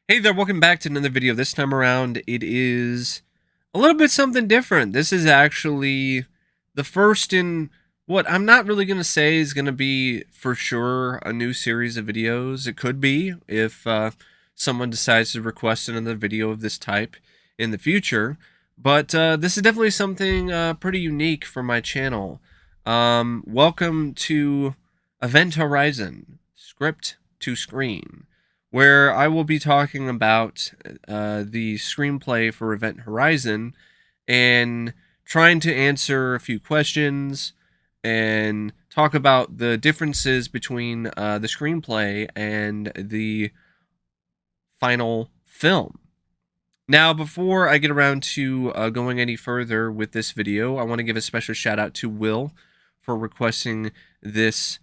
Hey there, welcome back to another video. This time around, it is a little bit something different. This is actually the first in what I'm not really going to say is going to be for sure a new series of videos. It could be if someone decides to request another video of this type in the future. But this is definitely something pretty unique for my channel. Welcome to Event Horizon, script to screen, where I will be talking about the screenplay for Event Horizon and trying to answer a few questions and talk about the differences between the screenplay and the final film. Now, before I get around to going any further with this video, I want to give a special shout out to Will for requesting this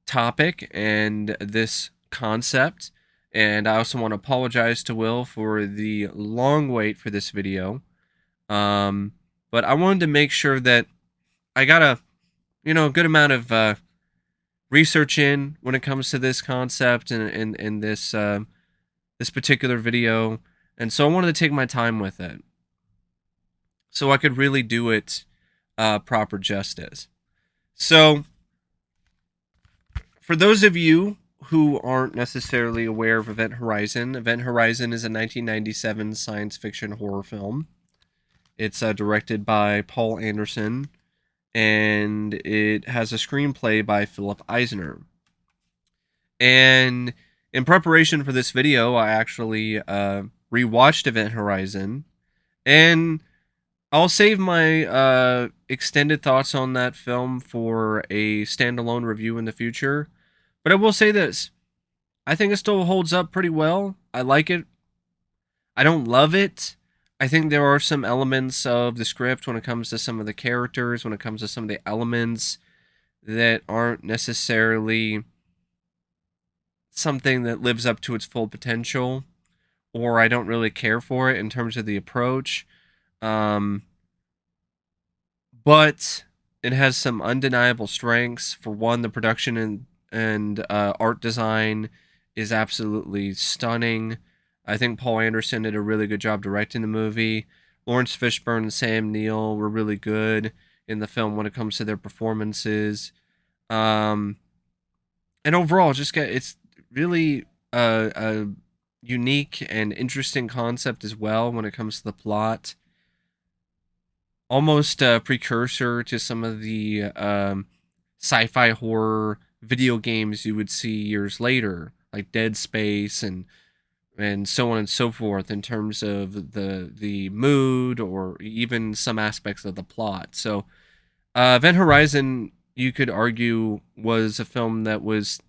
topic and this concept. And I also want to apologize to Will for the long wait for this video. But I wanted to make sure that I got a good amount of research in when it comes to this concept and this particular video. And so I wanted to take my time with it so I could really do it proper justice. So, for those of you who aren't necessarily aware of Event Horizon is a 1997 science fiction horror film. It's directed by Paul Anderson, and it has a screenplay by Philip Eisner. And in preparation for this video, I actually rewatched Event Horizon, and I'll save my extended thoughts on that film for a standalone review in the future. But I will say this. I think it still holds up pretty well. I like it. I don't love it. I think there are some elements of the script when it comes to some of the characters, when it comes to some of the elements that aren't necessarily something that lives up to its full potential, or I don't really care for it in terms of the approach. Um, but it has some undeniable strengths. For one, the production and art design is absolutely stunning. I think Paul Anderson did a really good job directing the movie. Lawrence Fishburne and Sam Neill were really good in the film when it comes to their performances. Um, and overall, it's really a unique and interesting concept as well when it comes to the plot. Almost a precursor to some of the sci-fi horror video games you would see years later, like Dead Space and so on and so forth, in terms of the mood or even some aspects of the plot. So, Event Horizon, you could argue, was a film that was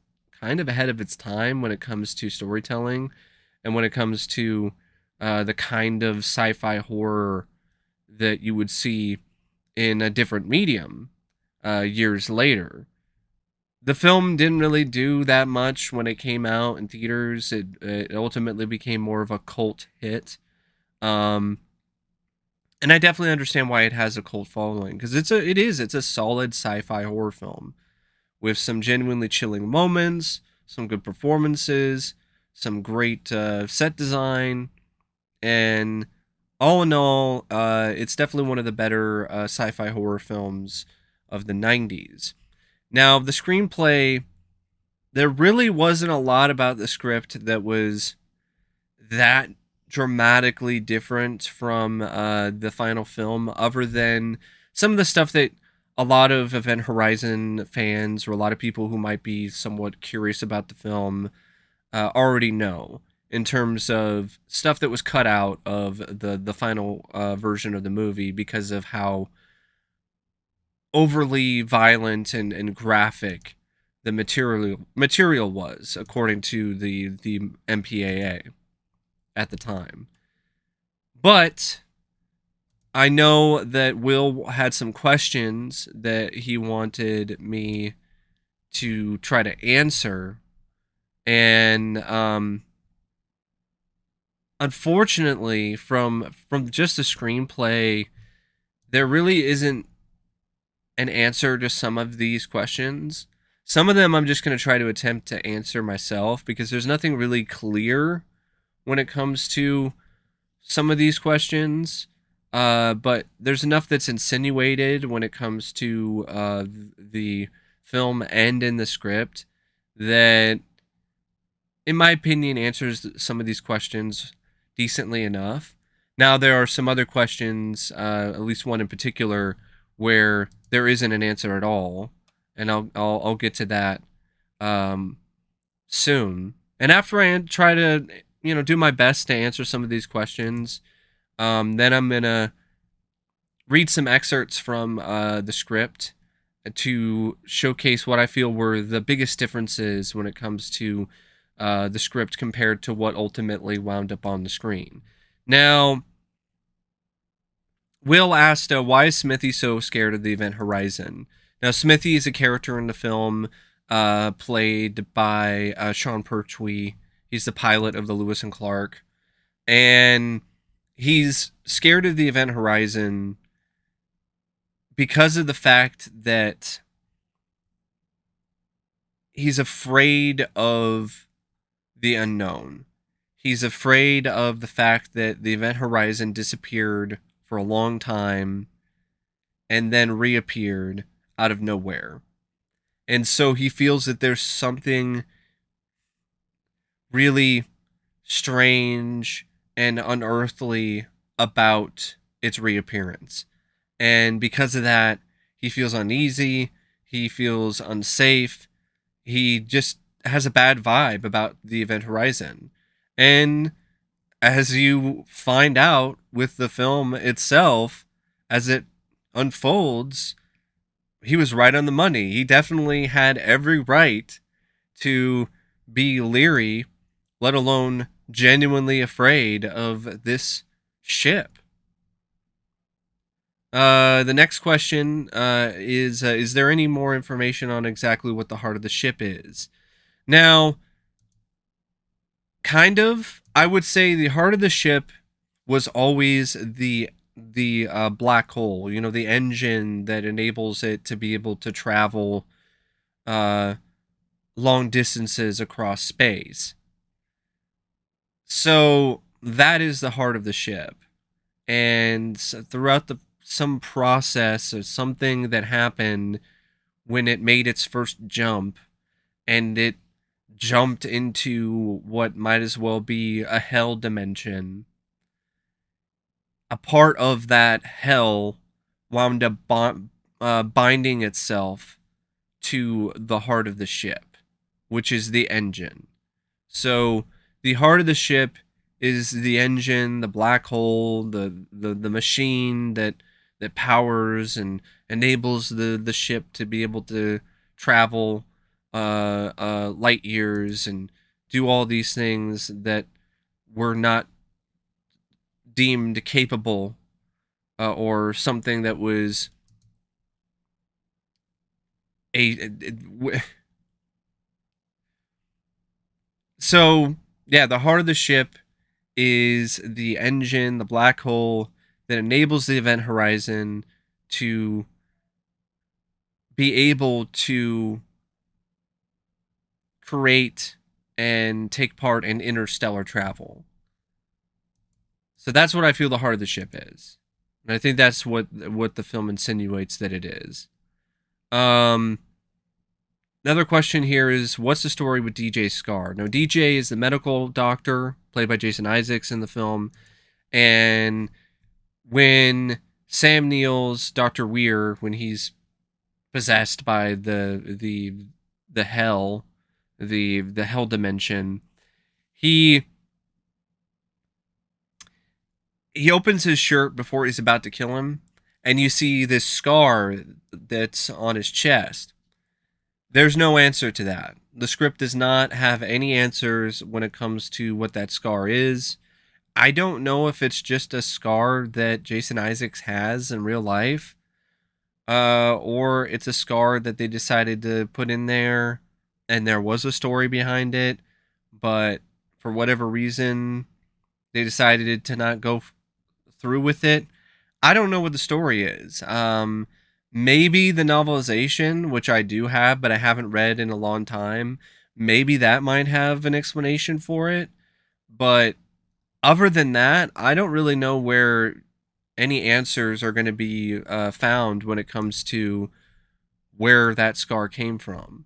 kind of ahead of its time when it comes to storytelling and when it comes to the kind of sci-fi horror that you would see in a different medium years later. The film didn't really do that much when it came out in theaters. It ultimately became more of a cult hit. Um, and I definitely understand why it has a cult following, because it's a solid sci-fi horror film with some genuinely chilling moments, some good performances, some great set design, and all in all, it's definitely one of the better sci-fi horror films of the 90s. Now, the screenplay, there really wasn't a lot about the script that was that dramatically different from the final film, other than some of the stuff that a lot of Event Horizon fans or a lot of people who might be somewhat curious about the film already know, in terms of stuff that was cut out of the final version of the movie because of how overly violent and graphic the material was, according to the MPAA at the time. But I know that Will had some questions that he wanted me to try to answer, and unfortunately, from just the screenplay, there really isn't an answer to some of these questions. Some of them I'm just going to try to attempt to answer myself because there's nothing really clear when it comes to some of these questions. But there's enough that's insinuated when it comes to the film and in the script that, in my opinion, answers some of these questions decently enough. Now, there are some other questions, at least one in particular, where there isn't an answer at all, and I'll get to that um, soon. And after I try to do my best to answer some of these questions, then I'm gonna read some excerpts from the script to showcase what I feel were the biggest differences when it comes to the script compared to what ultimately wound up on the screen. Now, Will asked, why is Smithy so scared of the Event Horizon? Now, Smithy is a character in the film played by Sean Pertwee. He's the pilot of the Lewis and Clark. And he's scared of the Event Horizon because of the fact that he's afraid of the unknown. He's afraid of the fact that the Event Horizon disappeared for a long time and then reappeared out of nowhere. And so he feels that there's something really strange and unearthly about its reappearance. And because of that, he feels uneasy, he feels unsafe, he just has a bad vibe about the Event Horizon. And as you find out with the film itself, as it unfolds, he was right on the money. He definitely had every right to be leery, let alone genuinely afraid of this ship. The next question is there any more information on exactly what the heart of the ship is? Now, kind of. I would say the heart of the ship was always the black hole. You know, the engine that enables it to be able to travel uh, long distances across space. So that is the heart of the ship, and throughout some process or something that happened when it made its first jump, and it jumped into what might as well be a hell dimension. A part of that hell wound up binding itself to the heart of the ship, which is the engine. So the heart of the ship is the engine, the black hole, the machine that powers and enables the ship to be able to travel light years and do all these things that were not deemed capable or something that was a so yeah, the heart of the ship is the engine, the black hole that enables the Event Horizon to be able to create and take part in interstellar travel. So that's what I feel the heart of the ship is. And I think that's what the film insinuates that it is. Um Another question here is, what's the story with DJ Scar? Now, DJ is the medical doctor played by Jason Isaacs in the film, and when Sam Neill's Dr. Weir, when he's possessed by the hell, the hell dimension, he opens his shirt before he's about to kill him, and you see this scar that's on his chest. There's no answer to that. The script does not have any answers when it comes to what that scar is. I don't know if it's just a scar that Jason Isaacs has in real life, or it's a scar that they decided to put in there and there was a story behind it, but for whatever reason, they decided to not go through with it. I don't know what the story is. Maybe the novelization, which I do have, but I haven't read in a long time, maybe that might have an explanation for it. But Other than that, I don't really know where any answers are going to be found when it comes to where that scar came from.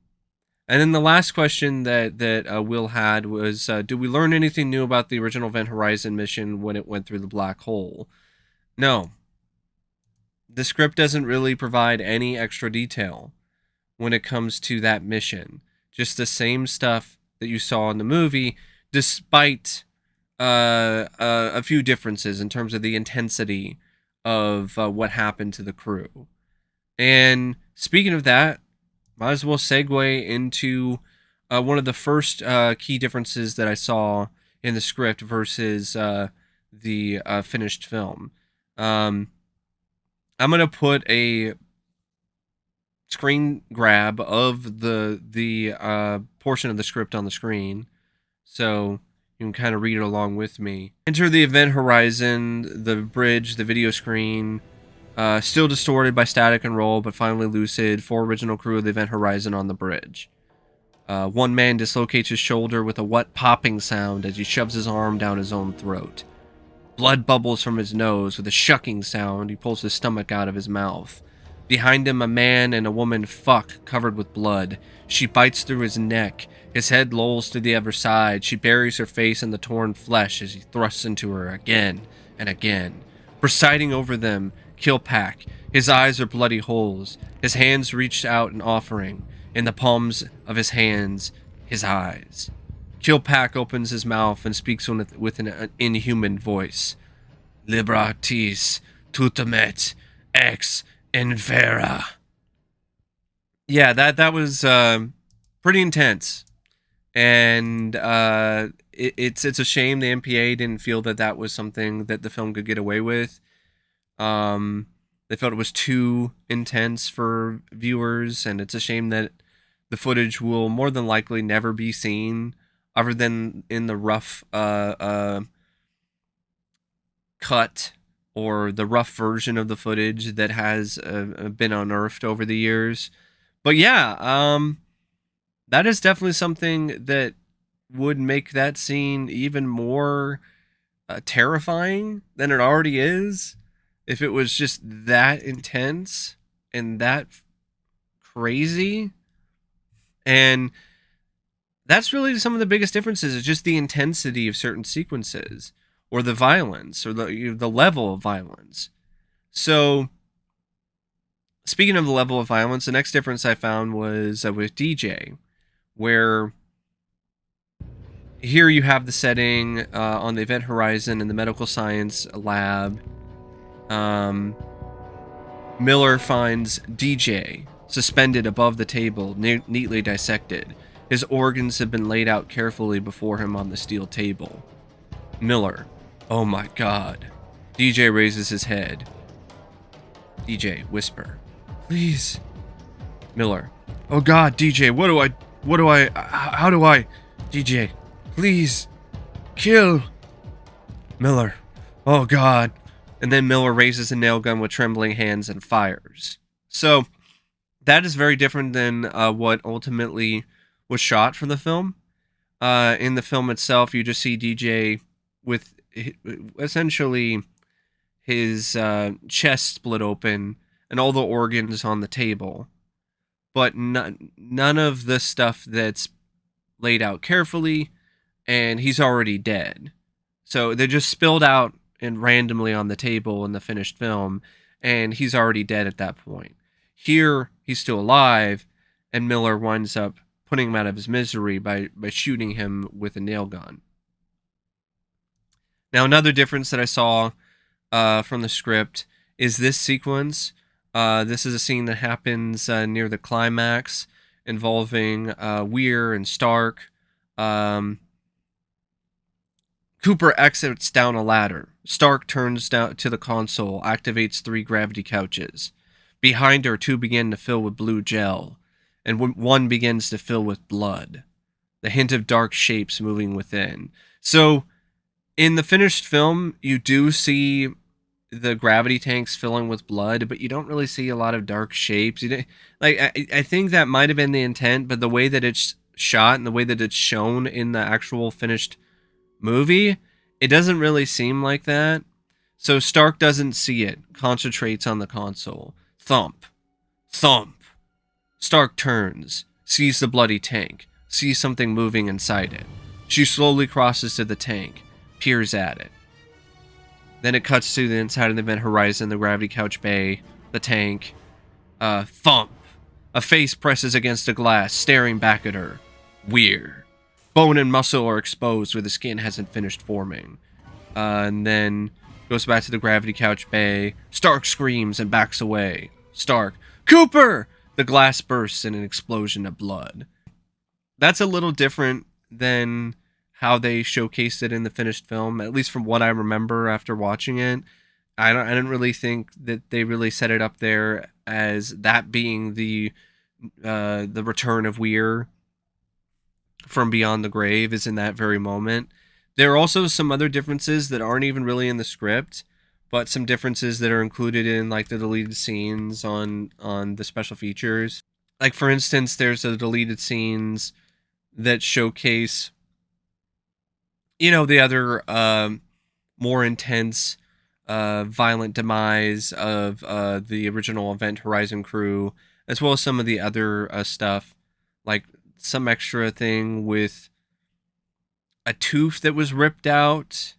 And then the last question that Will had was, did we learn anything new about the original Event Horizon mission when it went through the black hole? No, the script doesn't really provide any extra detail when it comes to that mission. Just the same stuff that you saw in the movie, despite a few differences in terms of the intensity of what happened to the crew. And speaking of that, might as well segue into one of the first key differences that I saw in the script versus the finished film. Um, I'm gonna put a screen grab of the portion of the script on the screen, so you can kind of read it along with me. Enter the event horizon, the bridge, the video screen, still distorted by static and roll, but finally lucid. 4 original crew of the event horizon on the bridge. One man dislocates his shoulder with a wet popping sound as he shoves his arm down his own throat. Blood bubbles from his nose with a shucking sound. He pulls his stomach out of his mouth. Behind him, a man and a woman fuck, covered with blood. She bites through his neck. His head lolls to the other side. She buries her face in the torn flesh as he thrusts into her again and again. Presiding over them, Killpack. His eyes are bloody holes. His hands reached out in offering. In the palms of his hands, his eyes. Killpack opens his mouth and speaks with an inhuman voice. Liberatis tutamet ex infera. Yeah, that was pretty intense, and it's a shame the MPA didn't feel that was something that the film could get away with. They felt it was too intense for viewers, and it's a shame that the footage will more than likely never be seen, other than in the rough cut or the rough version of the footage that has been unearthed over the years. But yeah, that is definitely something that would make that scene even more terrifying than it already is if it was just that intense and that crazy. And that's really some of the biggest differences, is just the intensity of certain sequences or the violence or the level of violence. So speaking of the level of violence, the next difference I found was with DJ, where here you have the setting on the event horizon in the medical science lab. Miller finds DJ suspended above the table, neatly dissected. His organs have been laid out carefully before him on the steel table. Miller, oh my god. DJ raises his head. DJ, whisper, please. Miller, oh god, DJ, how do I, DJ, please, kill. Miller, oh god. And then Miller raises a nail gun with trembling hands and fires. So that is very different than what ultimately was shot for the film. In the film itself, you just see DJ with essentially his chest split open and all the organs on the table, but none of the stuff that's laid out carefully, and he's already dead. So they're just spilled out and randomly on the table in the finished film, and he's already dead at that point. Here, he's still alive, and Miller winds up putting him out of his misery by shooting him with a nail gun. Now, another difference that I saw from the script is this sequence. This is a scene that happens near the climax, involving Weir and Stark. Cooper exits down a ladder. Stark turns down to the console, activates 3 gravity couches. Behind her, 2 begin to fill with blue gel, and one begins to fill with blood. The hint of dark shapes moving within. So, in the finished film, you do see the gravity tanks filling with blood, but you don't really see a lot of dark shapes. I think that might have been the intent, but the way that it's shot and the way that it's shown in the actual finished movie, It doesn't really seem like that. So Stark doesn't see it, concentrates on the console. Thump. Thump. Stark turns, sees the bloody tank, sees something moving inside it. She slowly crosses to the tank, peers at it. Then it cuts to the inside of the event horizon, the gravity couch bay, the tank. Thump. A face presses against the glass, staring back at her. Weird. Bone and muscle are exposed where the skin hasn't finished forming. And then goes back to the gravity couch bay. Stark screams and backs away. Stark. Cooper! The glass bursts in an explosion of blood. That's a little different than how they showcased it in the finished film, at least from what I remember after watching it. I didn't really think that they really set it up there as that being the return of Weir from beyond the grave is in that very moment. There are also some other differences that aren't even really in the script, but some differences that are included in like the deleted scenes on the special features. Like for instance, there's the deleted scenes that showcase, the other more intense, violent demise of the original Event Horizon crew, as well as some of the other stuff, like some extra thing with a tooth that was ripped out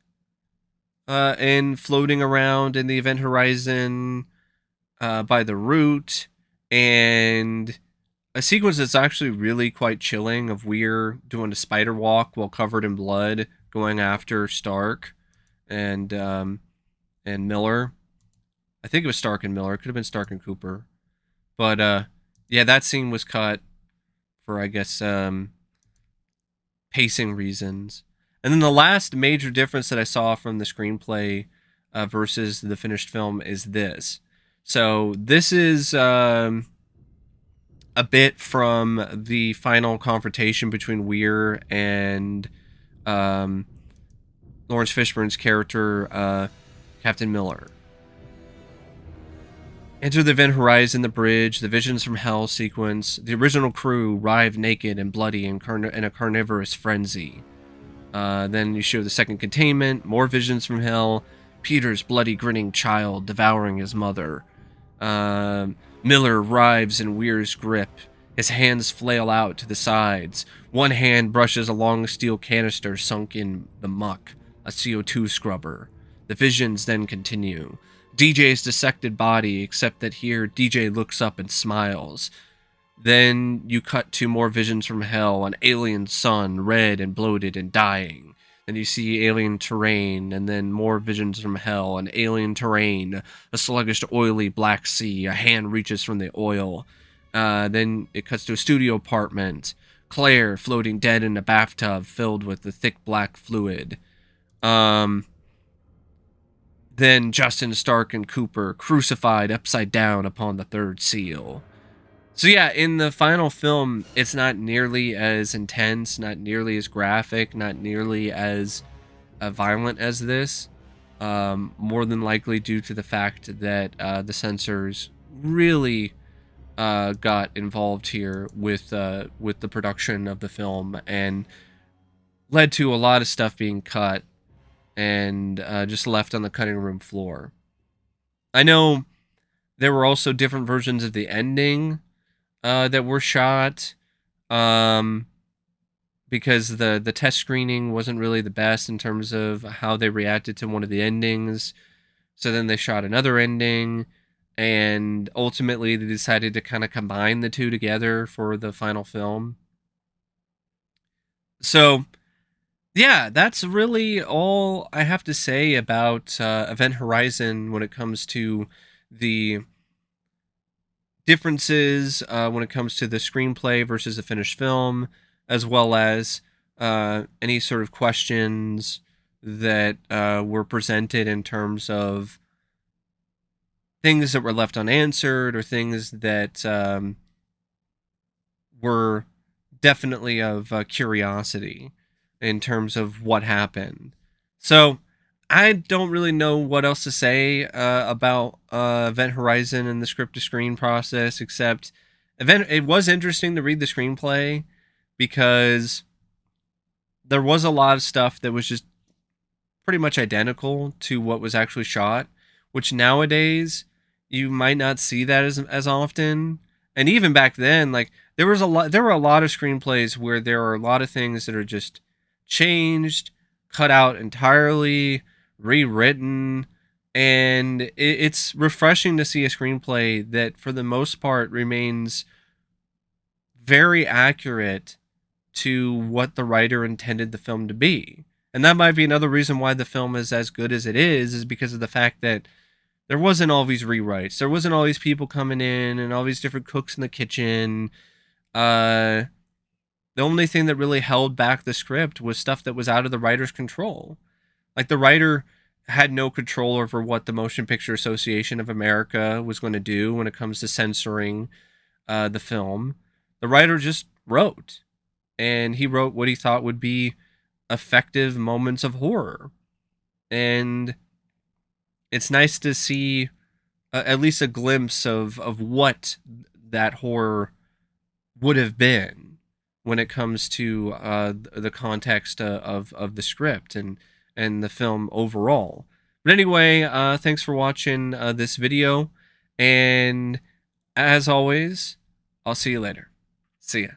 and floating around in the Event Horizon by the root, and a sequence that's actually really quite chilling of Weir doing a spider walk while covered in blood, going after Stark and Miller. I think it was Stark and Miller. It could have been Stark and Cooper. But yeah, that scene was cut for, I guess, pacing reasons. And then the last major difference that I saw from the screenplay versus the finished film is this. So this is a bit from the final confrontation between Weir and Lawrence Fishburne's character, Captain Miller. Enter the Event Horizon, the bridge, the Visions from Hell sequence. The original crew arrive naked and bloody in a carnivorous frenzy. Then you show the second containment, more Visions from Hell, Peter's bloody grinning child devouring his mother. Miller writhes in Weir's grip. His hands flail out to the sides. One hand brushes a long steel canister sunk in the muck, a CO2 scrubber. The visions then continue. DJ's dissected body, except that here DJ looks up and smiles. Then you cut to more Visions from Hell, an alien sun, red and bloated and dying. Then you see alien terrain, and then more Visions from Hell, an alien terrain, a sluggish, oily black sea, a hand reaches from the oil. Then it cuts to a studio apartment, Claire floating dead in a bathtub filled with the thick black fluid. Then Justin, Stark, and Cooper crucified upside down upon the third seal. So yeah, in the final film, it's not nearly as intense, not nearly as graphic, not nearly as violent as this. More than likely due to the fact that the censors really got involved here with the production of the film and led to a lot of stuff being cut and just left on the cutting room floor. I know there were also different versions of the ending that were shot because the test screening wasn't really the best in terms of how they reacted to one of the endings. So then they shot another ending, and ultimately they decided to kind of combine the two together for the final film. So yeah, that's really all I have to say about Event Horizon when it comes to the differences when it comes to the screenplay versus the finished film, as well as any sort of questions that were presented in terms of things that were left unanswered or things that were definitely of curiosity in terms of what happened. So I don't really know what else to say about Event Horizon and the script to screen process, except it was interesting to read the screenplay because there was a lot of stuff that was just pretty much identical to what was actually shot, which nowadays you might not see that as often. And even back then, like there were a lot of screenplays where there are a lot of things that are just changed, cut out entirely, rewritten, and it's refreshing to see a screenplay that for the most part remains very accurate to what the writer intended the film to be. And that might be another reason why the film is as good as it is because of the fact that there wasn't all these rewrites. There wasn't all these people coming in and all these different cooks in the kitchen. Uh, the only thing that really held back the script was stuff that was out of the writer's control. Like the writer had no control over what the Motion Picture Association of America was going to do when it comes to censoring the film. The writer just wrote, and he wrote what he thought would be effective moments of horror. And it's nice to see at least a glimpse of what that horror would have been when it comes to the context of the script and the film overall. But anyway, thanks for watching this video, and as always, I'll see you later. See ya.